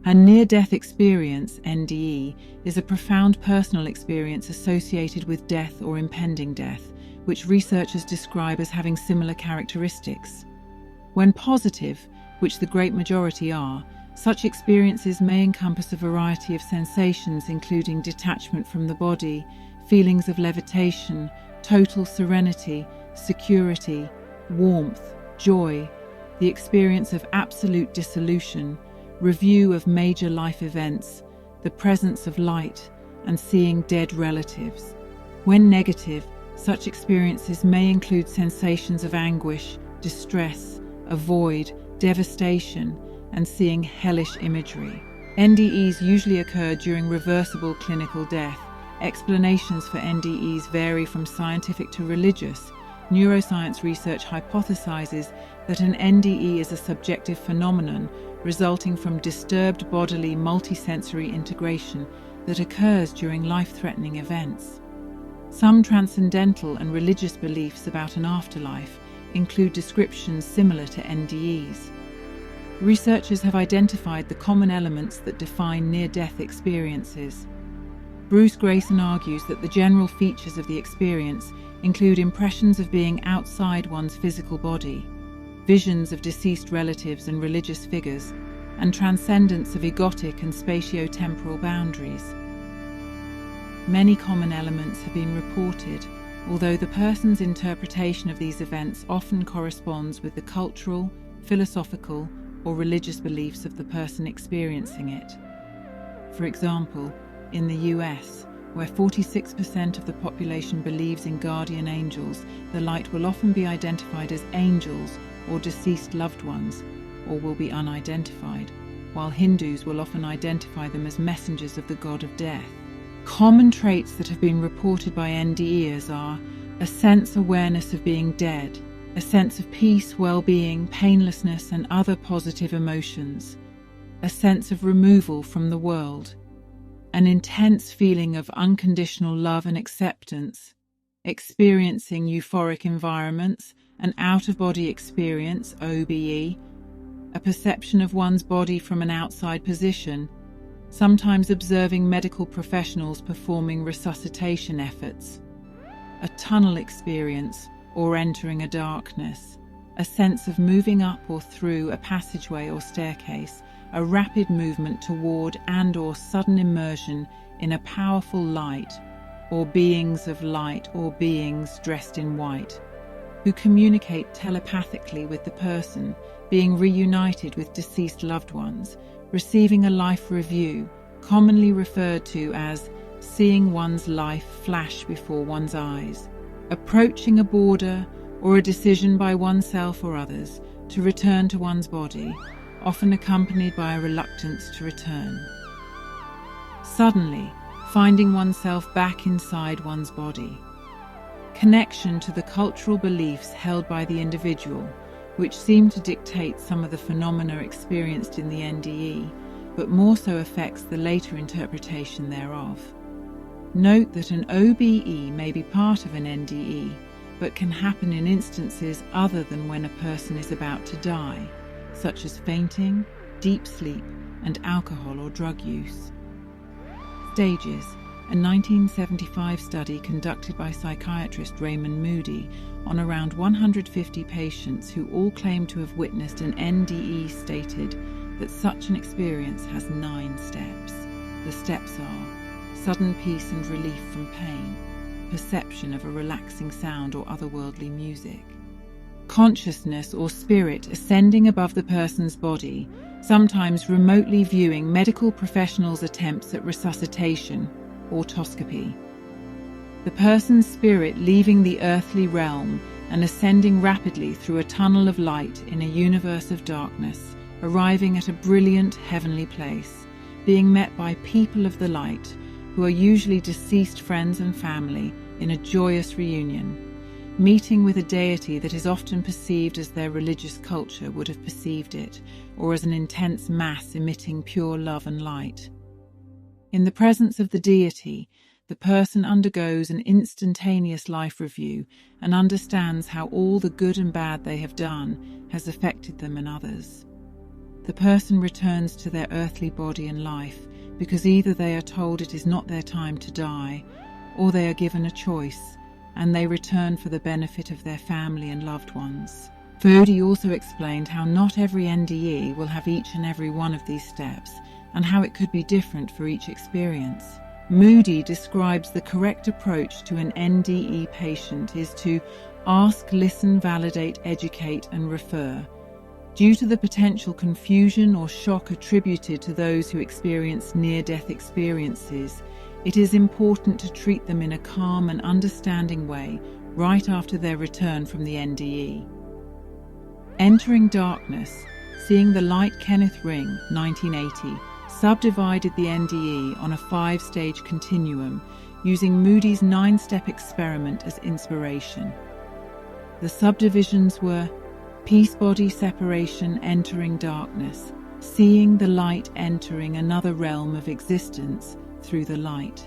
A near-death experience, NDE, is a profound personal experience associated with death or impending death, which researchers describe as having similar characteristics. When positive, which the great majority are, such experiences may encompass a variety of sensations including detachment from the body, feelings of levitation, total serenity, security, warmth, joy, the experience of absolute dissolution, review of major life events, the presence of light, and seeing dead relatives. When negative, such experiences may include sensations of anguish, distress, a void, devastation, and seeing hellish imagery. NDEs usually occur during reversible clinical death. Explanations for NDEs vary from scientific to religious. Neuroscience research hypothesizes that an NDE is a subjective phenomenon resulting from disturbed bodily multisensory integration that occurs during life-threatening events. Some transcendental and religious beliefs about an afterlife include descriptions similar to NDEs. Researchers have identified the common elements that define near-death experiences. Bruce Grayson argues that the general features of the experience include impressions of being outside one's physical body, visions of deceased relatives and religious figures, and transcendence of egotic and spatio-temporal boundaries. Many common elements have been reported, although the person's interpretation of these events often corresponds with the cultural, philosophical, or religious beliefs of the person experiencing it. For example, in the US, where 46% of the population believes in guardian angels, the light will often be identified as angels or deceased loved ones, or will be unidentified, while Hindus will often identify them as messengers of the god of death. Common traits that have been reported by NDEs are a sense awareness of being dead, a sense of peace, well-being, painlessness, and other positive emotions, a sense of removal from the world, an intense feeling of unconditional love and acceptance, experiencing euphoric environments, an out-of-body experience, OBE, a perception of one's body from an outside position, sometimes observing medical professionals performing resuscitation efforts, a tunnel experience or entering a darkness, a sense of moving up or through a passageway or staircase, a rapid movement toward and/or sudden immersion in a powerful light, or beings of light or beings dressed in white, who communicate telepathically with the person, being reunited with deceased loved ones, receiving a life review, commonly referred to as seeing one's life flash before one's eyes, approaching a border or a decision by oneself or others to return to one's body, often accompanied by a reluctance to return. Suddenly, finding oneself back inside one's body. Connection to the cultural beliefs held by the individual, which seem to dictate some of the phenomena experienced in the NDE, but more so affects the later interpretation thereof. Note that an OBE may be part of an NDE, but can happen in instances other than when a person is about to die, such as fainting, deep sleep, and alcohol or drug use. Stages. A 1975 study conducted by psychiatrist Raymond Moody on around 150 patients who all claimed to have witnessed an NDE stated that such an experience has 9 steps. The steps are sudden peace and relief from pain, perception of a relaxing sound or otherworldly music, consciousness or spirit ascending above the person's body, sometimes remotely viewing medical professionals' attempts at resuscitation, autoscopy. The person's spirit leaving the earthly realm and ascending rapidly through a tunnel of light in a universe of darkness, arriving at a brilliant heavenly place, being met by people of the light, who are usually deceased friends and family, in a joyous reunion, meeting with a deity that is often perceived as their religious culture would have perceived it, or as an intense mass emitting pure love and light. In the presence of the deity, the person undergoes an instantaneous life review and understands how all the good and bad they have done has affected them and others. the person returns to their earthly body and life because either they are told it is not their time to die, or they are given a choice, and they return for the benefit of their family and loved ones. Foddy also explained how not every NDE will have each and every one of these steps, and how it could be different for each experience. Moody describes the correct approach to an NDE patient is to ask, listen, validate, educate, and refer. Due to the potential confusion or shock attributed to those who experience near-death experiences, it is important to treat them in a calm and understanding way right after their return from the NDE. Entering Darkness, Seeing the Light. Kenneth Ring, 1980, subdivided the NDE on a 5-stage continuum using Moody's 9-step experiment as inspiration. The subdivisions were peace body separation, entering darkness, seeing the light, entering another realm of existence through the light.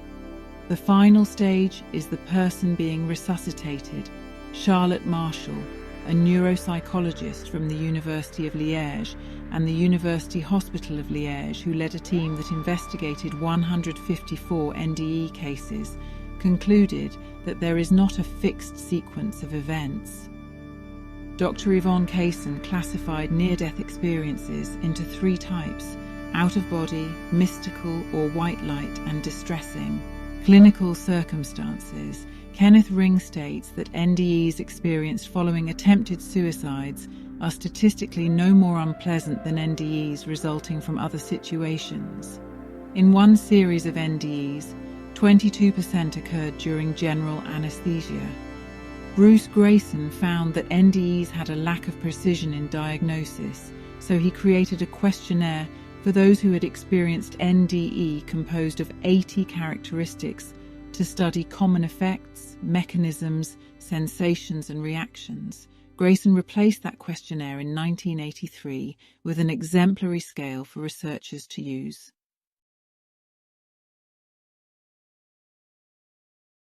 The final stage is the person being resuscitated. Charlotte Marshall, a neuropsychologist from the University of Liège and the University Hospital of Liège, who led a team that investigated 154 NDE cases, concluded that there is not a fixed sequence of events. Dr. Yvonne Kaysen classified near-death experiences into 3 types: out-of-body, mystical or white light, and distressing. Clinical circumstances. Kenneth Ring states that NDEs experienced following attempted suicides are statistically no more unpleasant than NDEs resulting from other situations. In one series of NDEs, 22% occurred during general anesthesia. Bruce Grayson found that NDEs had a lack of precision in diagnosis, so he created a questionnaire for those who had experienced NDE composed of 80 characteristics to study common effects, mechanisms, sensations, and reactions. Grayson replaced that questionnaire in 1983 with an exemplary scale for researchers to use.